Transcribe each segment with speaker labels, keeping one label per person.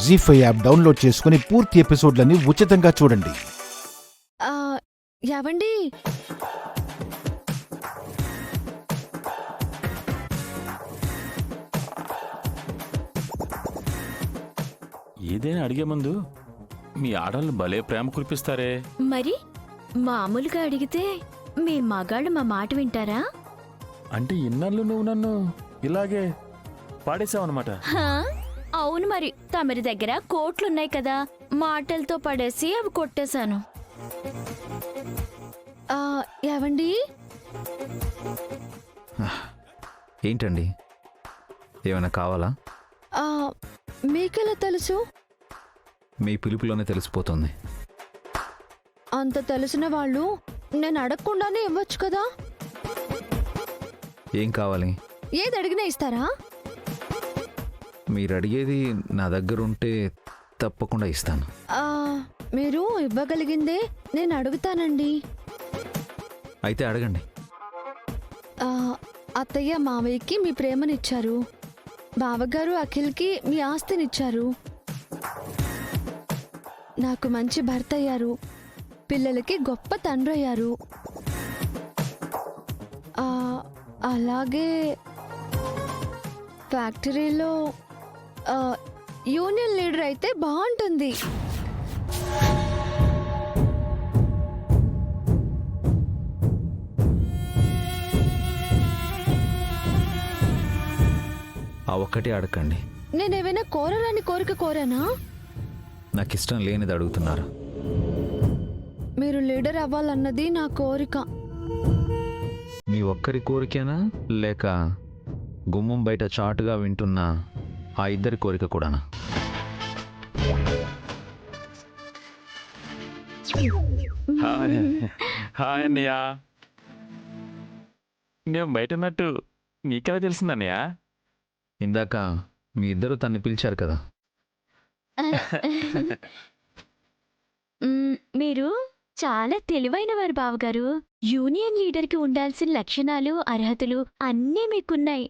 Speaker 1: జీ5 app download చేసుకుని పూర్తి ఎపిసోడ్లని ఉచితంగా చూడండి.
Speaker 2: యావండి,
Speaker 3: ఏదైనా అడిగే ముందు మీ ఆడవాళ్ళు భలే ప్రేమ కురిపిస్తారే.
Speaker 2: మరి మామూలుగా అడిగితే మీ మగాళ్ళు మా మాట వింటారా?
Speaker 3: అంటే ఇన్నాళ్ళు నువ్వు నన్ను ఇలాగే పాడేసావన్నమాట.
Speaker 2: హా, అవును. మరి తమరి దగ్గర కోట్లున్నాయి కదా, మాటలతో పడేసి అవి కొట్టేశాను. యావండి,
Speaker 4: ఏంటండి, ఏమైనా కావాలా?
Speaker 2: మీకెలా తెలుసు?
Speaker 4: మీ పిలుపులోనే తెలిసిపోతుంది.
Speaker 2: అంత తెలిసిన వాళ్ళు నేను అడగకుండానే ఇవ్వచ్చు కదా.
Speaker 4: ఏం కావాలి?
Speaker 2: ఏది అడిగినా ఇస్తారా?
Speaker 4: మీరు అడిగేది నా దగ్గర ఉంటే తప్పకుండా ఇస్తాను.
Speaker 2: మీరు ఇవ్వగలిగిందే నేను అడుగుతానండి.
Speaker 4: అయితే అడగండి.
Speaker 2: అత్తయ్య మావయ్యకి మీ ప్రేమనిచ్చారు, బావగారు అఖిల్కి మీ ఆస్తినిచ్చారు, నాకు మంచి భర్త అయ్యారు, పిల్లలకి గొప్ప తండ్రి అయ్యారు. అలాగే ఫ్యాక్టరీలో యూనియన్ లీడర్ అయితే బాగుంటుంది.
Speaker 4: ఆ ఒక్కటే అడగండి.
Speaker 2: నేనేమైనా కోరరాని కోరిక కోరానా?
Speaker 4: నాకు ఇష్టం లేనిది అడుగుతున్నారు.
Speaker 2: మీరు లీడర్ అవ్వాలన్నది నా కోరిక.
Speaker 4: మీ ఒక్కరి కోరికేనా, లేక గుమ్మం బయట చాటుగా వింటున్న ఆ ఇద్దరి కోరిక కూడానా?
Speaker 3: హాయ్ అన్నయ్య. నేను బయట ఉన్నట్టు నీకెలా తెలిసిందన్నయ్య?
Speaker 4: ఇందాక మీ ఇద్దరు తన్ని పిలిచారు కదా.
Speaker 2: మీరు చాలా తెలివైన వారు బావగారు. యూనియన్ లీడర్కి ఉండాల్సిన లక్షణాలు, అర్హతలు అన్నీ మీకున్నాయి.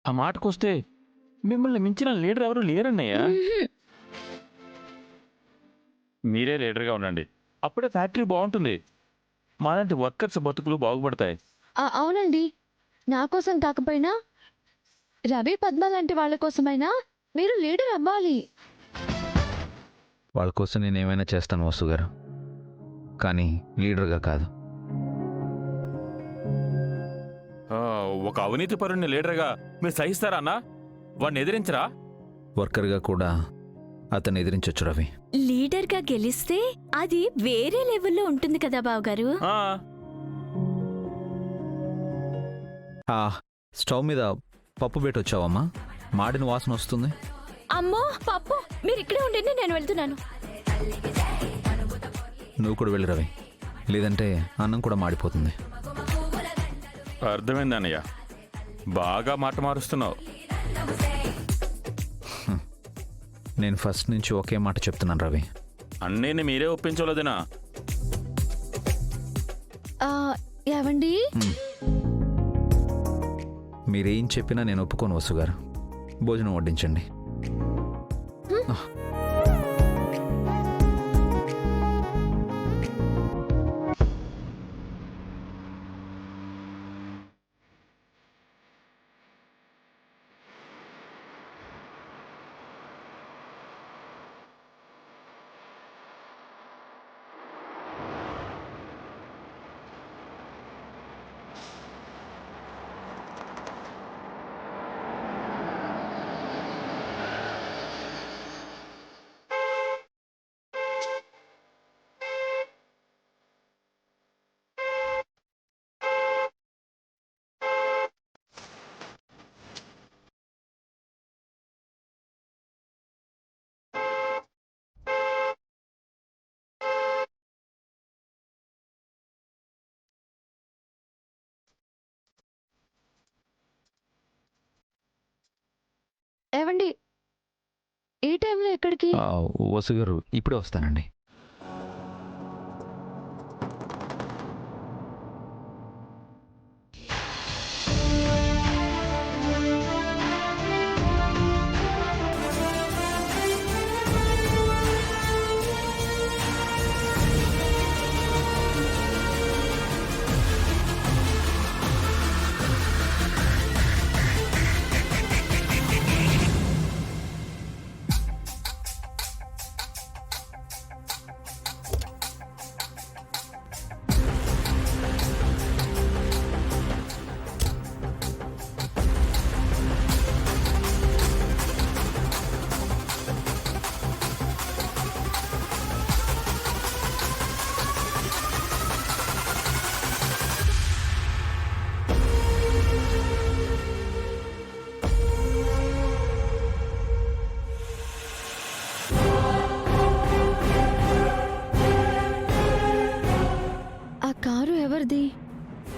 Speaker 3: ఆ మాటకొస్తే మిమ్మల్ని మించిన లీడర్ ఎవరు లేరన్నయ్య. మీరే లీడర్గా ఉండండి, అప్పుడే ఫ్యాక్టరీ బాగుంటుంది, మాలాంటి వర్కర్స్ బతుకులు బాగుపడతాయి.
Speaker 2: అవునండి, నా కోసం కాకపోయినా రవి పద్మ లాంటి వాళ్ళ కోసమైనా మీరు లీడర్ అవ్వాలి.
Speaker 4: వాళ్ళ కోసం నేను ఏమైనా చేస్తాను వసు గారు, కానీ లీడర్గా కాదు.
Speaker 3: ఒక అవినీతి పరుణ్ణి లీడర్గా మీరు సహిస్తారా అన్నా? వాడిని ఎదిరించరా?
Speaker 4: వర్కర్గా కూడా అతన్ని ఎదిరించొచ్చు రవి.
Speaker 2: లీడర్గా గెలిస్తే అది వేరే లెవెల్లో ఉంటుంది కదా బావగారు.
Speaker 4: స్టవ్ మీద పప్పు పెట్టొచ్చావమ్మా, మాడిన వాసన వస్తుంది.
Speaker 2: అమ్మో పప్పు, మీరు ఇక్కడే ఉండండి, నేను వెళ్తున్నాను.
Speaker 4: నువ్వు కూడా వెళ్ళి రవి, లేదంటే అన్నం కూడా మాడిపోతుంది.
Speaker 3: అర్థమైంది అన్నయ్య, బాగా మాట మారుస్తున్నావు.
Speaker 4: నేను ఫస్ట్ నుంచి ఒకే మాట చెప్తున్నాను రవి.
Speaker 3: అన్నయ్యని మీరే ఒప్పించలేదేనా?
Speaker 2: ఏవండి,
Speaker 4: మీరేం చెప్పినా నేను ఒప్పుకోను వసు గారు. భోజనం వడ్డించండి.
Speaker 2: ఏవండి, ఈ టైంలో ఎక్కడికి?
Speaker 4: వసు గారు ఇప్పుడే వస్తానండి.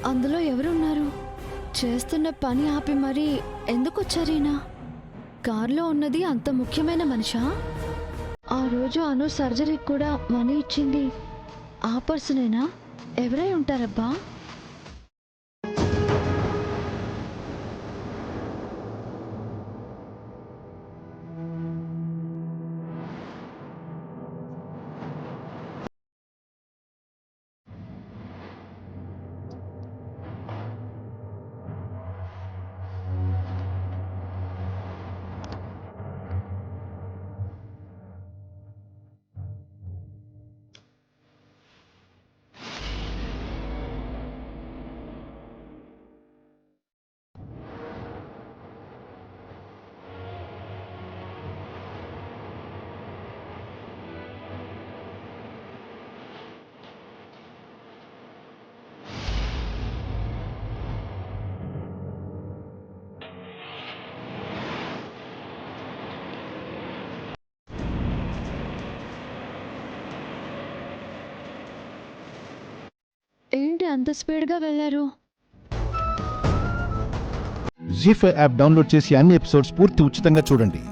Speaker 5: అందులో ఎవరున్నారు? చేస్తున్న పని ఆపి మరీ ఎందుకు వచ్చారీనా? కారులో ఉన్నది అంత ముఖ్యమైన మనిషా? ఆ రోజు అను సర్జరీకి కూడా మనీ ఇచ్చింది ఆ పర్సనేనా? ఎవరై ఉంటారబ్బా? ఏంటి అంత స్పీడ్గా వెళ్ళారు?
Speaker 1: జీ5 యాప్ డౌన్లోడ్ చేసి అన్ని ఎపిసోడ్స్ పూర్తి ఉచితంగా చూడండి.